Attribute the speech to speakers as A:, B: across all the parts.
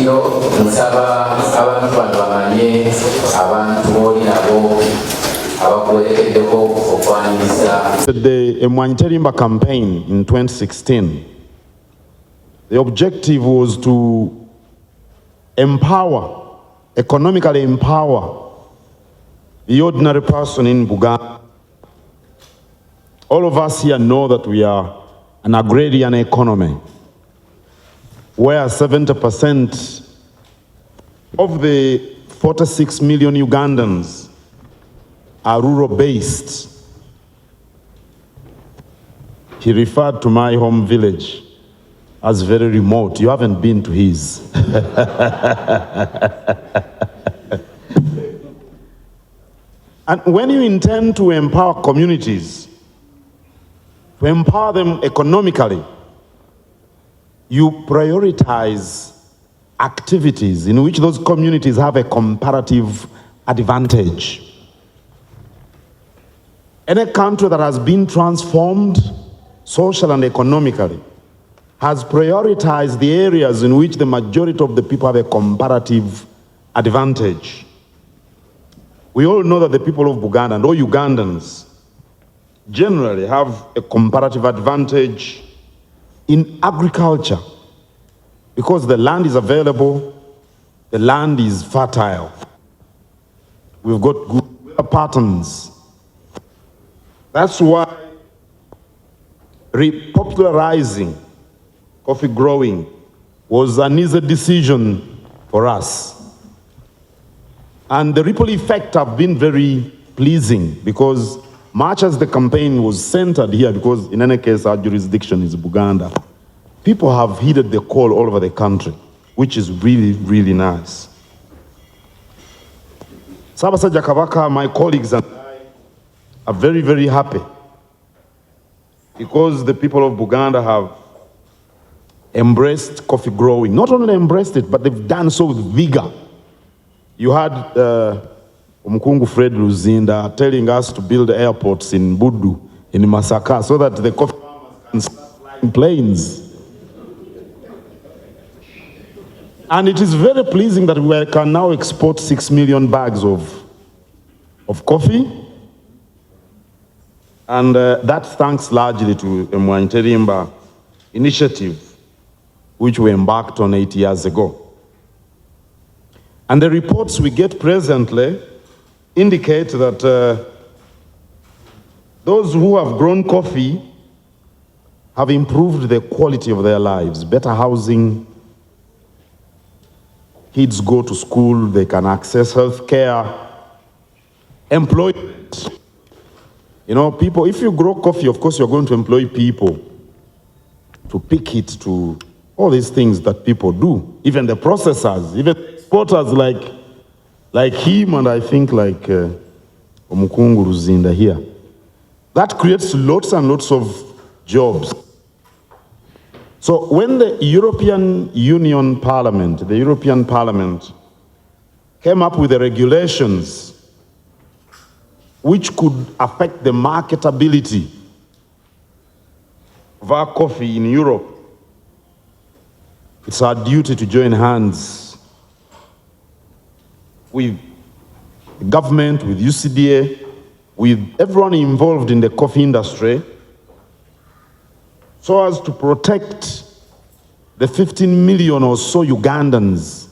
A: Katikkiro nsaba abantu bano bamanye abantu boli nabo abakuwerekeddeko okwaniriza.
B: The Mwanyi campaign in 2016, the objective was to empower, economically empower the ordinary person in Buganda. All of us here know that we are an agrarian economy, where 70% of the 46 million Ugandans are rural-based. He referred to my home village as very remote. You haven't been to his. And when you intend to empower communities, to empower them economically, you prioritize activities in which those communities have a comparative advantage. Any country that has been transformed social and economically has prioritized the areas in which the majority of the people have a comparative advantage. We all know that the people of Buganda and all Ugandans generally have a comparative advantage in agriculture because the land is available, the land is fertile. We've got good weather patterns. That's why repopularizing coffee growing was an easy decision for us. And the ripple effect have been very pleasing because much as the campaign was centered here, because in any case our jurisdiction is Buganda, people have heeded the call all over the country, which is really, really nice. Sabasajja Kabaka, my colleagues and I are very, very happy because the people of Buganda have embraced coffee growing. Not only embraced it, but they've done so with vigor. You had Omukungu Fred Luzinda telling us to build airports in Budu, in Masaka, so that the coffee farmers can start flying planes. And it is very pleasing that we can now export 6 million bags of coffee. And that thanks largely to the Mwanyi initiative, which we embarked on 8 years ago. And the reports we get presently indicate that those who have grown coffee have improved the quality of their lives, better housing, kids go to school, they can access health care, employment. You know, people, if you grow coffee, of course, you're going to employ people to pick it, to all these things that people do, even the processors, even exporters like him and I think like Omukungu Luzinda here. That creates lots and lots of jobs. So when the European Union Parliament, the European Parliament came up with the regulations which could affect the marketability of our coffee in Europe, it's our duty to join hands with the government, with UCDA, with everyone involved in the coffee industry, so as to protect the 15 million or so Ugandans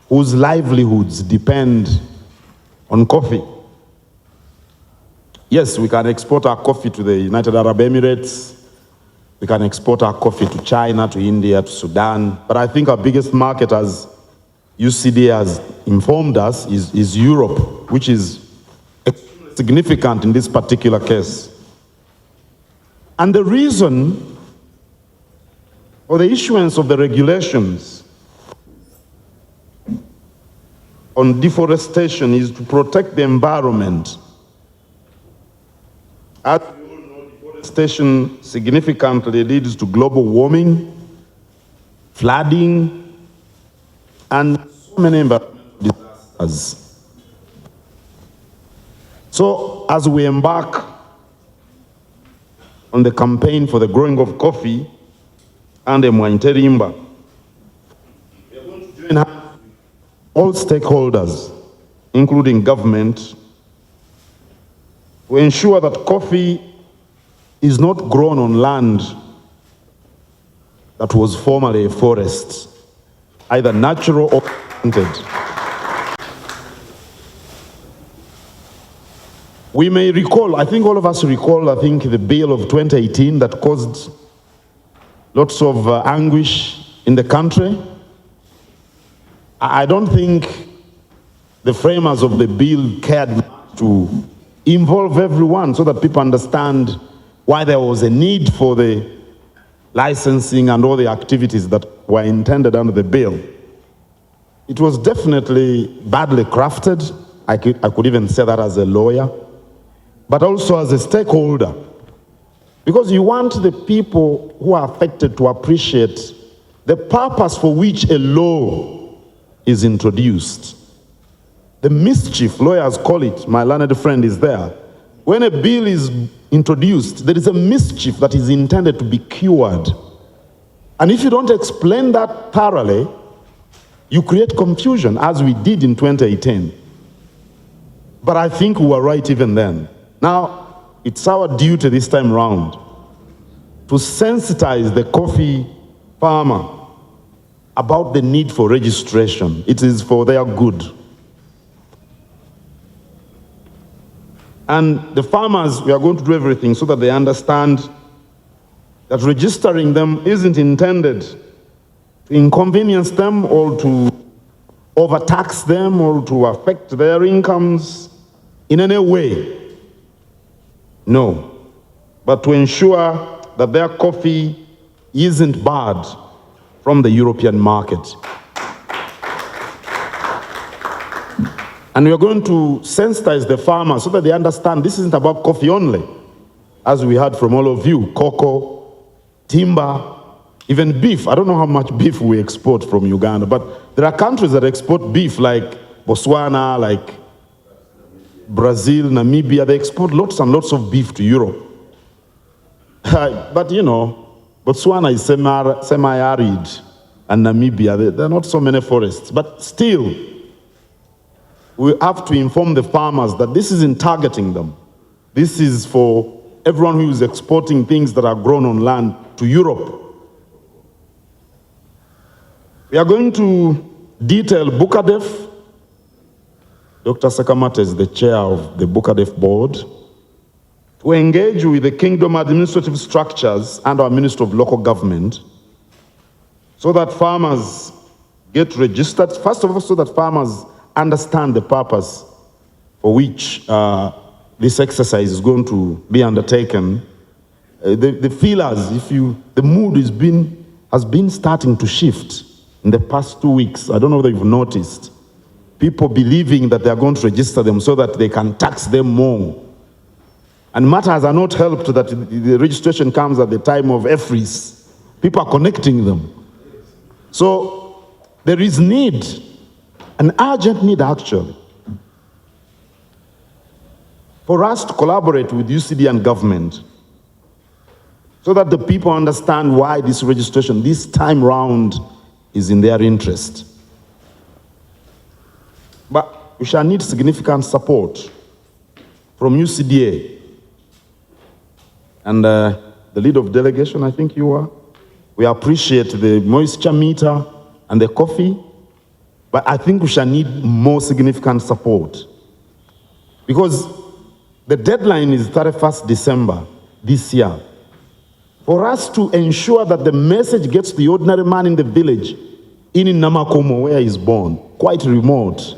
B: whose livelihoods depend on coffee. Yes, we can export our coffee to the United Arab Emirates. We can export our coffee to China, to India, to Sudan. But I think our biggest market, as UCDA has informed us, is Europe, which is significant in this particular case. And the reason for the issuance of the regulations on deforestation is to protect the environment. As we all know, deforestation significantly leads to global warming, flooding, and so many environmental disasters. So as we embark on the campaign for the growing of coffee and the Mwanyi, we are going to join join hands with all stakeholders, including government, to ensure that coffee is not grown on land that was formerly a forest, either natural or planted. We may recall, I think all of us recall, the bill of 2018 that caused lots of anguish in the country. I don't think the framers of the bill cared much to involve everyone so that people understand why there was a need for the licensing and all the activities that were intended under the bill. It was definitely badly crafted. I could even say that as a lawyer, but also as a stakeholder. Because you want the people who are affected to appreciate the purpose for which a law is introduced. The mischief, lawyers call it, my learned friend is there. When a bill is introduced, there is a mischief that is intended to be cured. And if you don't explain that thoroughly, you create confusion, as we did in 2018. But I think we were right even then. Now, it's our duty this time round to sensitize the coffee farmer about the need for registration. It is for their good. And the farmers, we are going to do everything so that they understand that registering them isn't intended to inconvenience them or to overtax them or to affect their incomes in any way. No. But to ensure that their coffee isn't barred from the European market. And we are going to sensitize the farmers so that they understand this isn't about coffee only. As we heard from all of you, cocoa, timber, even beef. I don't know how much beef we export from Uganda, but there are countries that export beef like Botswana, like Brazil, Namibia. They export lots and lots of beef to Europe. But you know, Botswana is semi-arid, and Namibia, there are not so many forests. But still, we have to inform the farmers that this isn't targeting them. This is for everyone who is exporting things that are grown on land to Europe. We are going to detail Bukadef. Dr. Sakamata is the chair of the Bukadef board, to engage with the kingdom administrative structures and our Minister of Local Government so that farmers get registered. First of all, so that farmers understand the purpose for which this exercise is going to be undertaken. The feelers, the mood has been starting to shift in the past 2 weeks. I don't know whether you've noticed. People believing that they are going to register them so that they can tax them more. And matters are not helped that the registration comes at the time of EFRIS. People are connecting them. So there is need, an urgent need actually, for us to collaborate with UCDA and government so that the people understand why this registration, this time round, is in their interest. But we shall need significant support from UCDA. And the lead of delegation, I think you are. We appreciate the moisture meter and the coffee, but I think we shall need more significant support. Because the deadline is 31st December this year. For us to ensure that the message gets to the ordinary man in the village, in Namakomo, where he's born, quite remote.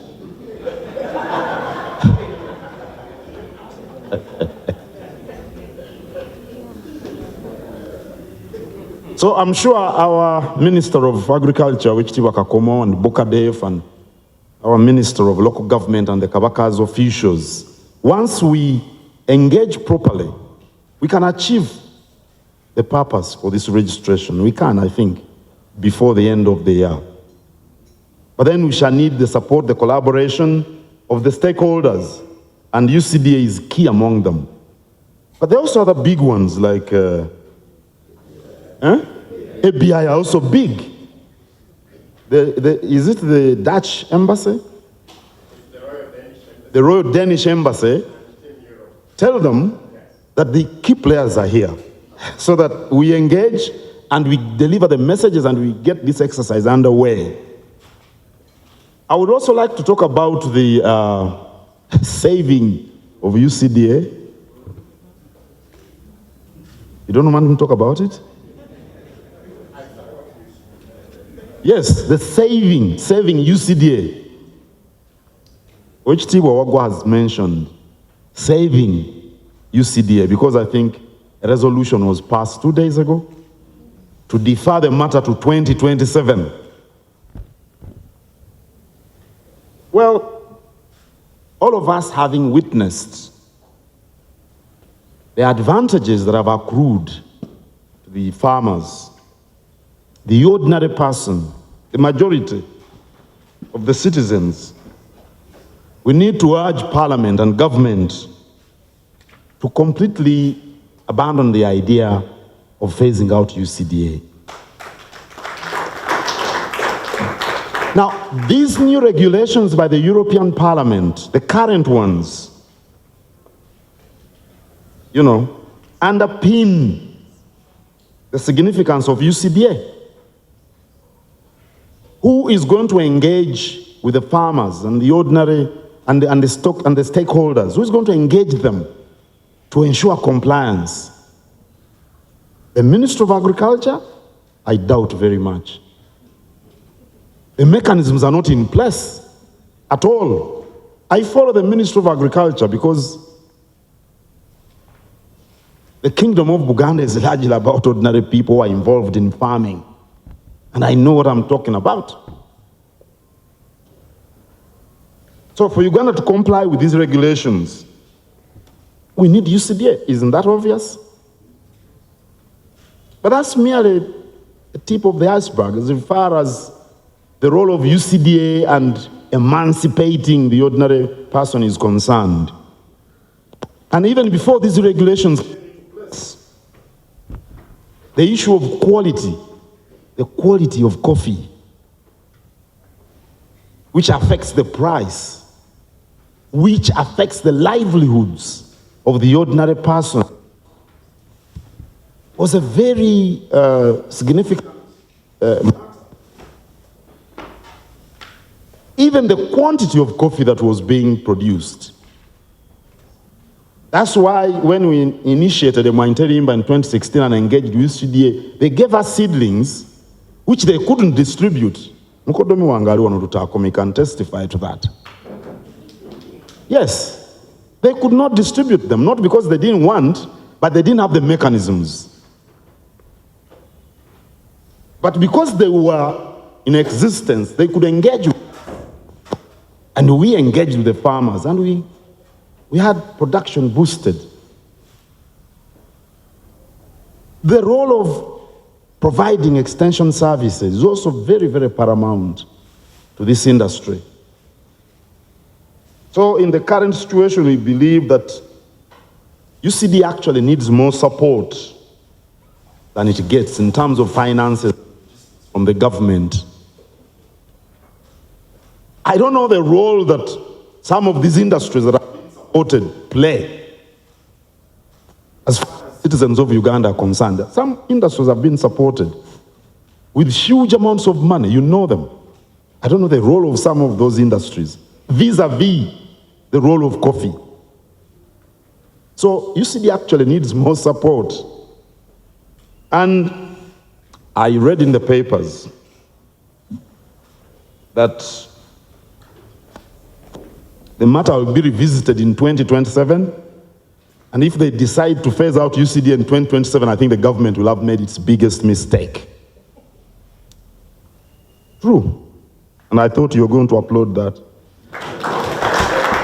B: So I'm sure our Minister of Agriculture, Wichitiwa Kakomo, and Bukadef, and our Minister of Local Government and the Kabaka's officials, once we engage properly, we can achieve the purpose for this registration. We can, I think, before the end of the year. But then we shall need the support, the collaboration of the stakeholders, and UCDA is key among them. But there are also other big ones like ABI are also big. Is it the Dutch embassy? The Royal Danish Embassy. Tell them that the key players are here so that we engage and we deliver the messages and we get this exercise underway. I would also like to talk about the saving of UCDA. You don't want to talk about it? Yes, the saving UCDA, which Tibo Wagwa has mentioned, saving UCDA, because I think a resolution was passed 2 days ago to defer the matter to 2027. Well, all of us having witnessed the advantages that have accrued to the farmers, the ordinary person, the majority of the citizens, we need to urge Parliament and government to completely abandon the idea of phasing out UCDA. Now, these new regulations by the European Parliament, the current ones, underpin the significance of UCDA. Who is going to engage with the farmers and the ordinary and the stakeholders? Who is going to engage them to ensure compliance? The Minister of Agriculture? I doubt very much. The mechanisms are not in place at all. I follow the Minister of Agriculture because the Kingdom of Buganda is largely about ordinary people who are involved in farming. And I know what I'm talking about. So for Uganda to comply with these regulations, we need UCDA. Isn't that obvious? But that's merely the tip of the iceberg as far as the role of UCDA and emancipating the ordinary person is concerned. And even before these regulations, the issue of quality, the quality of coffee, which affects the price, which affects the livelihoods of the ordinary person, was a very significant even the quantity of coffee that was being produced. That's why when we initiated the Mwanterimba in 2016 and engaged with UCDA, they gave us seedlings which they couldn't distribute. Mukodomi Wangali Wanurutakomi can testify to that. Yes, they could not distribute them, not because they didn't want, but they didn't have the mechanisms. But because they were in existence, they could engage with, and we engaged with the farmers, and we had production boosted. The role of providing extension services is also very, very paramount to this industry. So in the current situation, we believe that UCD actually needs more support than it gets in terms of finances from the government. I don't know the role that some of these industries that are supported play as far as citizens of Uganda are concerned. Some industries have been supported with huge amounts of money. You know them. I don't know the role of some of those industries vis-a-vis the role of coffee. So UCD actually needs more support. And I read in the papers that the matter will be revisited in 2027. And if they decide to phase out UCD in 2027, I think the government will have made its biggest mistake. True. And I thought you were going to applaud that.